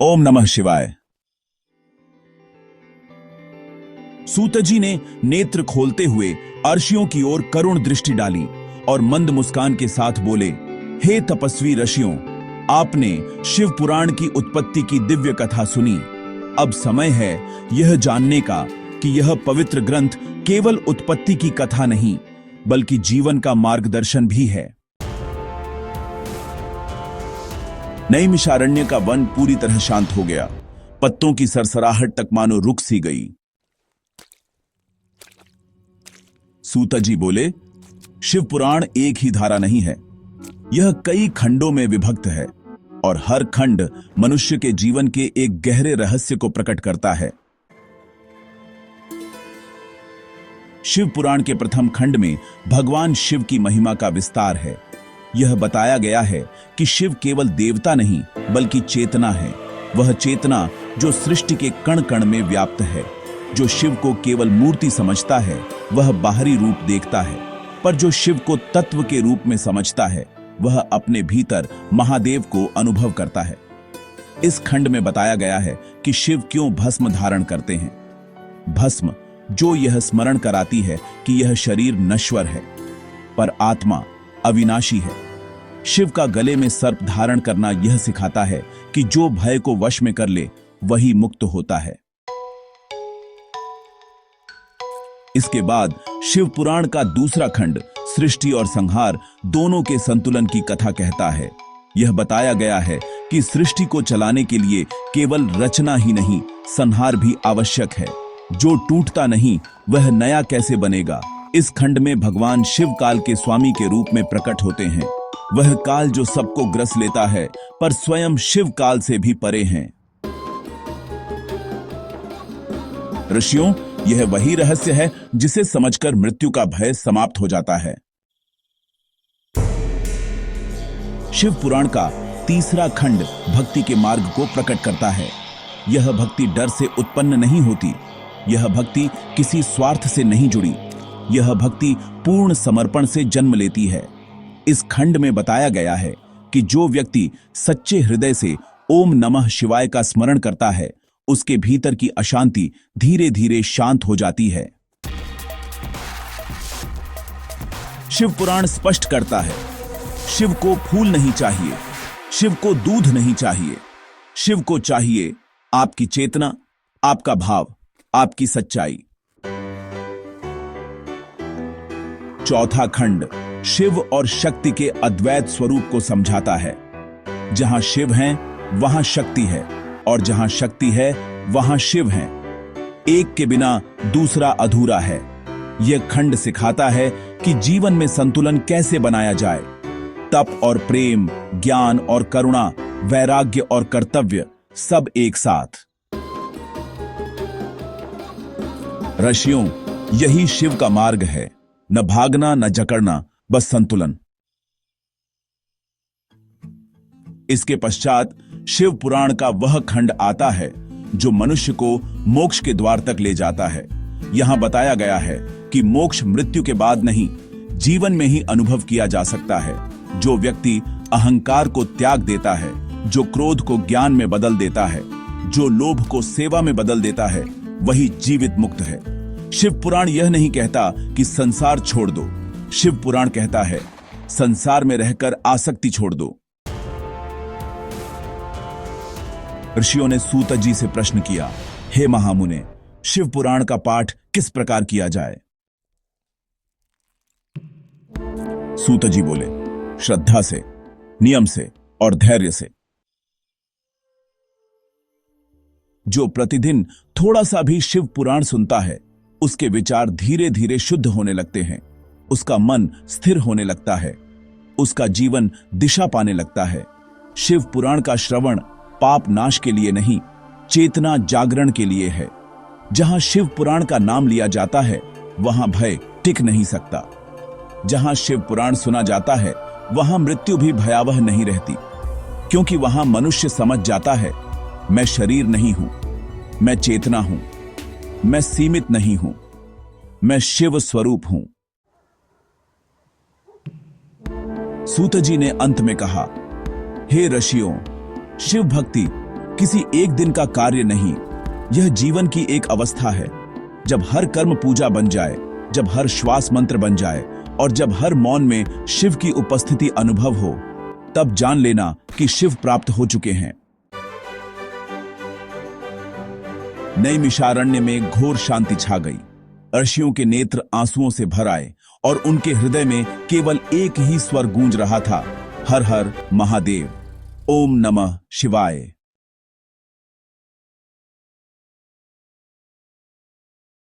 ओम नमः शिवाय। सूत जी ने नेत्र खोलते हुए अर्षियों की ओर करुण दृष्टि डाली और मंद मुस्कान के साथ बोले, हे तपस्वी ऋषियों, आपने शिव पुराण की उत्पत्ति की दिव्य कथा सुनी। अब समय है यह जानने का कि यह पवित्र ग्रंथ केवल उत्पत्ति की कथा नहीं, बल्कि जीवन का मार्गदर्शन भी है। नैमिषारण्य का वन पूरी तरह शांत हो गया। पत्तों की सरसराहट तक मानो रुक सी गई। सूत जी बोले, शिव पुराण एक ही धारा नहीं है, यह कई खंडों में विभक्त है और हर खंड मनुष्य के जीवन के एक गहरे रहस्य को प्रकट करता है। शिव पुराण के प्रथम खंड में भगवान शिव की महिमा का विस्तार है। यह बताया गया है कि शिव केवल देवता नहीं बल्कि चेतना है। वह चेतना जो सृष्टि के कण कण में व्याप्त है। जो शिव को केवल मूर्ति समझता है वह बाहरी रूप देखता है, पर जो शिव को तत्व के रूप में समझता है वह अपने भीतर महादेव को अनुभव करता है। इस खंड में बताया गया है कि शिव क्यों भस्म धारण करते हैं। भस्म जो यह स्मरण कराती है कि यह शरीर नश्वर है पर आत्मा अविनाशी है। शिव का गले में सर्प धारण करना यह सिखाता है कि जो भय को वश में कर ले वही मुक्त होता है। इसके बाद शिव पुराण का दूसरा खंड सृष्टि और संहार दोनों के संतुलन की कथा कहता है। यह बताया गया है कि सृष्टि को चलाने के लिए केवल रचना ही नहीं, संहार भी आवश्यक है। जो टूटता नहीं वह नया कैसे बनेगा। इस खंड में भगवान शिव काल के स्वामी के रूप में प्रकट होते हैं। वह काल जो सबको ग्रस लेता है पर स्वयं शिव काल से भी परे हैं। ऋषियों, यह वही रहस्य है जिसे समझकर मृत्यु का भय समाप्त हो जाता है। शिव पुराण का तीसरा खंड भक्ति के मार्ग को प्रकट करता है। यह भक्ति डर से उत्पन्न नहीं होती। यह भक्ति किसी स्वार्थ से नहीं जुड़ी। यह भक्ति पूर्ण समर्पण से जन्म लेती है। इस खंड में बताया गया है कि जो व्यक्ति सच्चे हृदय से ओम नमः शिवाय का स्मरण करता है उसके भीतर की अशांति धीरे धीरे शांत हो जाती है। शिव पुराण स्पष्ट करता है, शिव को फूल नहीं चाहिए, शिव को दूध नहीं चाहिए। शिव को चाहिए आपकी चेतना, आपका भाव, आपकी सच्चाई। चौथा खंड शिव और शक्ति के अद्वैत स्वरूप को समझाता है। जहां शिव हैं वहां शक्ति है और जहां शक्ति है वहां शिव हैं। एक के बिना दूसरा अधूरा है। यह खंड सिखाता है कि जीवन में संतुलन कैसे बनाया जाए। तप और प्रेम, ज्ञान और करुणा, वैराग्य और कर्तव्य, सब एक साथ। ऋषियों, यही शिव का मार्ग है। न भागना न जकड़ना, बस संतुलन। इसके पश्चात शिव पुराण का वह खंड आता है जो मनुष्य को मोक्ष के द्वार तक ले जाता है। यहां बताया गया है कि मोक्ष मृत्यु के बाद नहीं, जीवन में ही अनुभव किया जा सकता है। जो व्यक्ति अहंकार को त्याग देता है, जो क्रोध को ज्ञान में बदल देता है, जो लोभ को सेवा में बदल देता है, वही जीवित मुक्त है। शिव पुराण यह नहीं कहता कि संसार छोड़ दो। शिव पुराण कहता है, संसार में रहकर आसक्ति छोड़ दो। ऋषियों ने सूत जी से प्रश्न किया, हे महामुने, शिव पुराण का पाठ किस प्रकार किया जाए। सूत जी बोले, श्रद्धा से, नियम से और धैर्य से। जो प्रतिदिन थोड़ा सा भी शिव पुराण सुनता है उसके विचार धीरे धीरे शुद्ध होने लगते हैं। उसका मन स्थिर होने लगता है। उसका जीवन दिशा पाने लगता है। शिव पुराण का श्रवण पाप नाश के लिए नहीं, चेतना जागरण के लिए है। जहां शिव पुराण का नाम लिया जाता है वहां भय टिक नहीं सकता। जहां शिव पुराण सुना जाता है वहां मृत्यु भी भयावह नहीं रहती, क्योंकि वहां मनुष्य समझ जाता है, मैं शरीर नहीं हूं, मैं चेतना हूं, मैं सीमित नहीं हूं, मैं शिव स्वरूप हूं। सूत जी ने अंत में कहा, हे ऋषियों, शिव भक्ति किसी एक दिन का कार्य नहीं, यह जीवन की एक अवस्था है। जब हर कर्म पूजा बन जाए, जब हर श्वास मंत्र बन जाए और जब हर मौन में शिव की उपस्थिति अनुभव हो, तब जान लेना कि शिव प्राप्त हो चुके हैं। नैमिषारण्य में घोर शांति छा गई। ऋषियों के नेत्र आंसुओं से भर आए और उनके हृदय में केवल एक ही स्वर गूंज रहा था, हर हर महादेव, ओम नमः शिवाय।